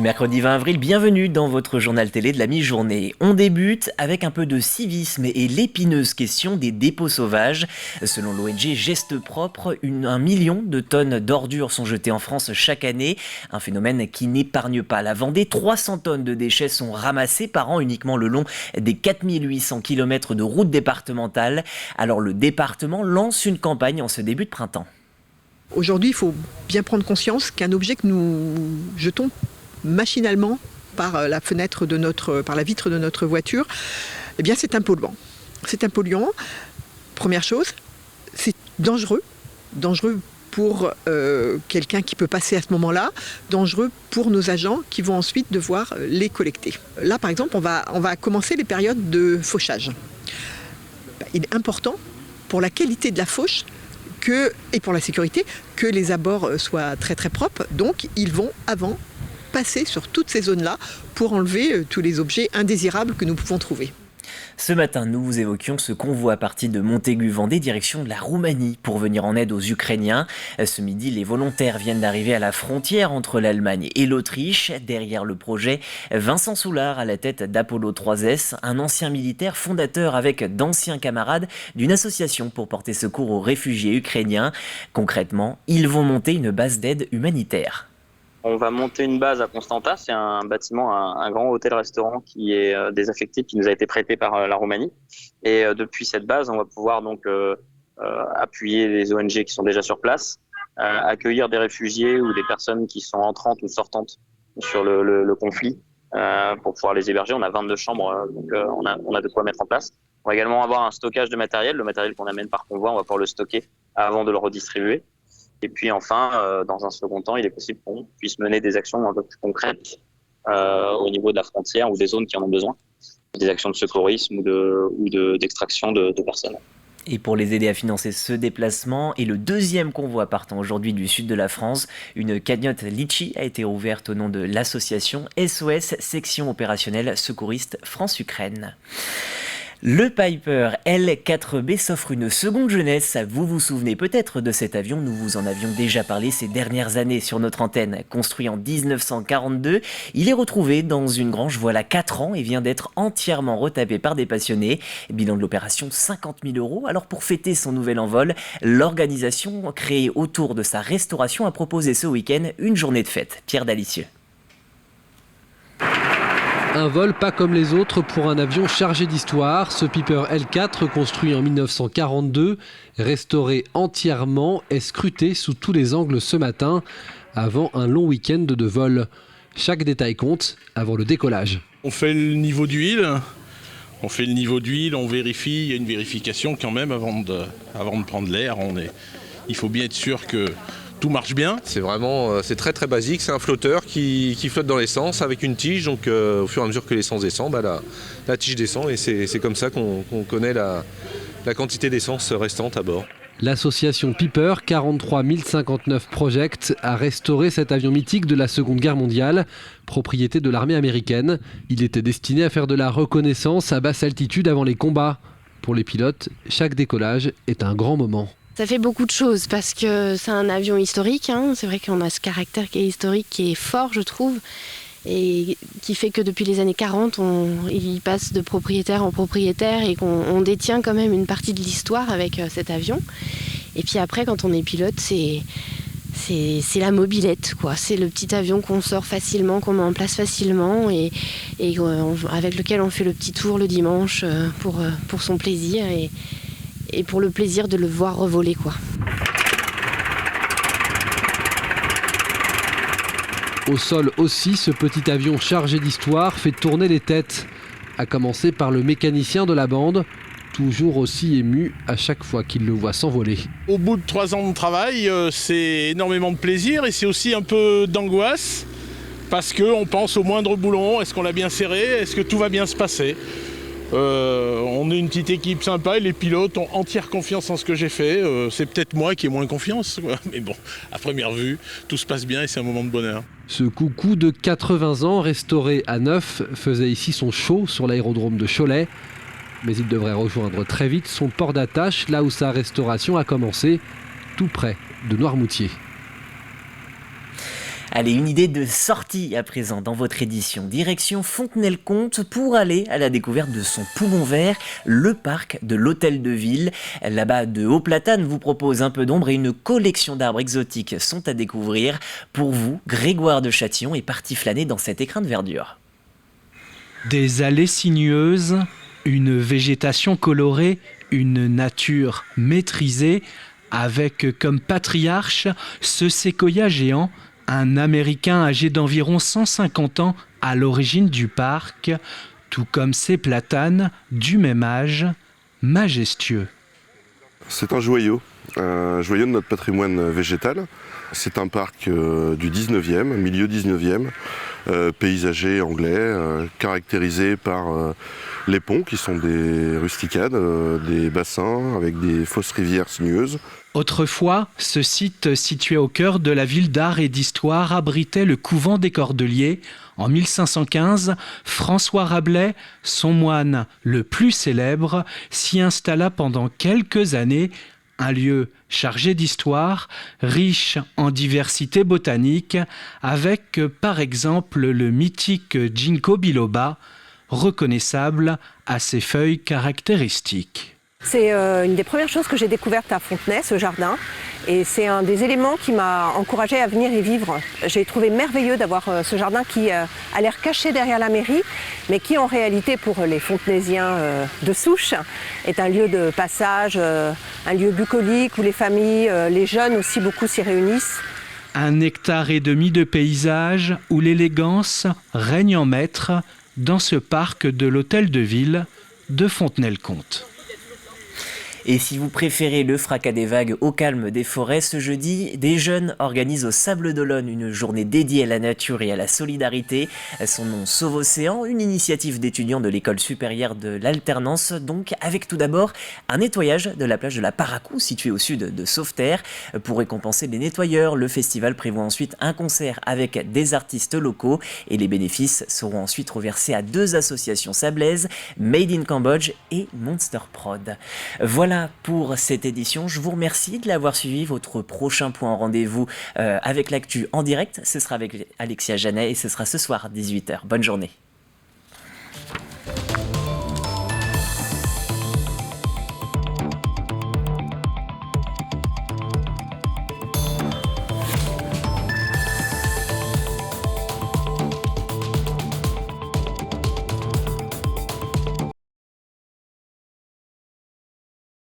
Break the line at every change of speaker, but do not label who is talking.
Mercredi 20 avril, bienvenue dans votre journal télé de la mi-journée. On débute avec un peu de civisme et l'épineuse question des dépôts sauvages. Selon l'ONG Gestes Propres, 1 million de tonnes d'ordures sont jetées en France chaque année. Un phénomène qui n'épargne pas la Vendée. 300 tonnes de déchets sont ramassés par an uniquement le long des 4800 km de routes départementales. Alors le département lance une campagne en ce début de printemps.
Aujourd'hui, il faut bien prendre conscience qu'un objet que nous jetons machinalement par la fenêtre par la vitre de notre voiture, eh bien c'est un polluant. C'est un polluant. Première chose, c'est dangereux pour quelqu'un qui peut passer à ce moment-là, dangereux pour nos agents qui vont ensuite devoir les collecter. Là, par exemple, on va commencer les périodes de fauchage. Il est important pour la qualité de la fauche et pour la sécurité que les abords soient très très propres. Donc, ils vont avant passer sur toutes ces zones-là pour enlever tous les objets indésirables que nous pouvons trouver.
Ce matin, nous vous évoquions ce convoi parti de Montaigu-Vendée, direction de la Roumanie, pour venir en aide aux Ukrainiens. Ce midi, les volontaires viennent d'arriver à la frontière entre l'Allemagne et l'Autriche. Derrière le projet, Vincent Soulard à la tête d'Apollo 3S, un ancien militaire fondateur avec d'anciens camarades d'une association pour porter secours aux réfugiés ukrainiens. Concrètement, ils vont monter une base d'aide humanitaire.
On va monter une base à Constanta, c'est un bâtiment, un grand hôtel-restaurant qui est désaffecté, qui nous a été prêté par la Roumanie. Et depuis cette base, on va pouvoir donc appuyer les ONG qui sont déjà sur place, accueillir des réfugiés ou des personnes qui sont entrantes ou sortantes sur le conflit pour pouvoir les héberger. On a 22 chambres, donc on a de quoi mettre en place. On va également avoir un stockage de matériel. Le matériel qu'on amène par convoi, on va pouvoir le stocker avant de le redistribuer. Et puis enfin, dans un second temps, il est possible qu'on puisse mener des actions un peu plus concrètes au niveau de la frontière ou des zones qui en ont besoin, des actions de secourisme ou d'extraction de personnes.
Et pour les aider à financer ce déplacement et le deuxième convoi partant aujourd'hui du sud de la France, une cagnotte Litchi a été ouverte au nom de l'association SOS Section Opérationnelle Secouriste France-Ukraine. Le Piper L4B s'offre une seconde jeunesse. Vous vous souvenez peut-être de cet avion, nous vous en avions déjà parlé ces dernières années sur notre antenne. Construit en 1942, il est retrouvé dans une grange voilà 4 ans et vient d'être entièrement retapé par des passionnés. Bilan de l'opération 50 000 €. Alors pour fêter son nouvel envol, l'organisation créée autour de sa restauration a proposé ce week-end une journée de fête. Pierre Dalicieux.
Un vol pas comme les autres pour un avion chargé d'histoire. Ce Piper L4, construit en 1942, restauré entièrement, est scruté sous tous les angles ce matin, avant un long week-end de vol. Chaque détail compte avant le décollage.
On fait le niveau d'huile, on vérifie, il y a une vérification quand même avant de prendre l'air. Il faut bien être sûr que tout marche bien.
C'est très très basique, c'est un flotteur qui flotte dans l'essence avec une tige, donc au fur et à mesure que l'essence descend, la tige descend et c'est comme ça qu'on connaît la quantité d'essence restante à bord.
L'association Piper 43 059 Project a restauré cet avion mythique de la Seconde Guerre mondiale, propriété de l'armée américaine. Il était destiné à faire de la reconnaissance à basse altitude avant les combats. Pour les pilotes, chaque décollage est un grand moment.
Ça fait beaucoup de choses parce que c'est un avion historique. C'est vrai qu'on a ce caractère qui est historique, qui est fort, je trouve, et qui fait que depuis les années 40, il passe de propriétaire en propriétaire et qu'on détient quand même une partie de l'histoire avec cet avion. Et puis après, quand on est pilote, c'est la mobilette, quoi. C'est le petit avion qu'on sort facilement, qu'on met en place facilement et avec lequel on fait le petit tour le dimanche pour son plaisir et pour le plaisir de le voir revoler, quoi.
Au sol aussi, ce petit avion chargé d'histoire fait tourner les têtes. À commencer par le mécanicien de la bande, toujours aussi ému à chaque fois qu'il le voit s'envoler.
Au bout de 3 ans de travail, c'est énormément de plaisir et c'est aussi un peu d'angoisse parce qu'on pense au moindre boulon. Est-ce qu'on l'a bien serré? Est-ce que tout va bien se passer? On est une petite équipe sympa et les pilotes ont entière confiance en ce que j'ai fait. C'est peut-être moi qui ai moins confiance, quoi. Mais bon, à première vue, tout se passe bien et c'est un moment de bonheur.
Ce coucou de 80 ans, restauré à neuf, faisait ici son show sur l'aérodrome de Cholet. Mais il devrait rejoindre très vite son port d'attache, là où sa restauration a commencé, tout près de Noirmoutier.
Allez, une idée de sortie à présent dans votre édition. Direction Fontenay-le-Comte pour aller à la découverte de son poumon vert, le parc de l'Hôtel de Ville. Là-bas, de Haut-Platane vous propose un peu d'ombre et une collection d'arbres exotiques sont à découvrir. Pour vous, Grégoire de Châtillon est parti flâner dans cet écrin de verdure.
Des allées sinueuses, une végétation colorée, une nature maîtrisée, avec comme patriarche ce séquoia géant, un Américain âgé d'environ 150 ans à l'origine du parc, tout comme ses platanes du même âge, majestueux.
C'est un joyau de notre patrimoine végétal. C'est un parc du 19e, milieu 19e, paysager anglais, caractérisé par les ponts qui sont des rusticades, des bassins avec des fausses rivières sinueuses.
Autrefois, ce site situé au cœur de la ville d'art et d'histoire abritait le couvent des Cordeliers. En 1515, François Rabelais, son moine le plus célèbre, s'y installa pendant quelques années, un lieu chargé d'histoire, riche en diversité botanique, avec par exemple le mythique ginkgo biloba, reconnaissable à ses feuilles caractéristiques.
C'est une des premières choses que j'ai découvertes à Fontenay, ce jardin. Et c'est un des éléments qui m'a encouragée à venir y vivre. J'ai trouvé merveilleux d'avoir ce jardin qui a l'air caché derrière la mairie, mais qui en réalité, pour les Fontenaisiens de souche, est un lieu de passage, un lieu bucolique où les familles, les jeunes aussi beaucoup s'y réunissent.
1,5 hectare de paysage où l'élégance règne en maître dans ce parc de l'Hôtel de Ville de Fontenay-le-Comte.
Et si vous préférez le fracas des vagues au calme des forêts, ce jeudi, des jeunes organisent au Sable d'Olonne une journée dédiée à la nature et à la solidarité. Son nom Sauve Océan, une initiative d'étudiants de l'école supérieure de l'alternance, donc avec tout d'abord un nettoyage de la plage de la Paracou, située au sud de Sauveterre. Pour récompenser les nettoyeurs, le festival prévoit ensuite un concert avec des artistes locaux et les bénéfices seront ensuite reversés à 2 associations sablaises, Made in Cambodge et Monster Prod. Voilà pour cette édition, je vous remercie de l'avoir suivi. Votre prochain point en rendez-vous avec l'actu en direct, ce sera avec Alexia Janet et ce sera ce soir 18h. Bonne journée.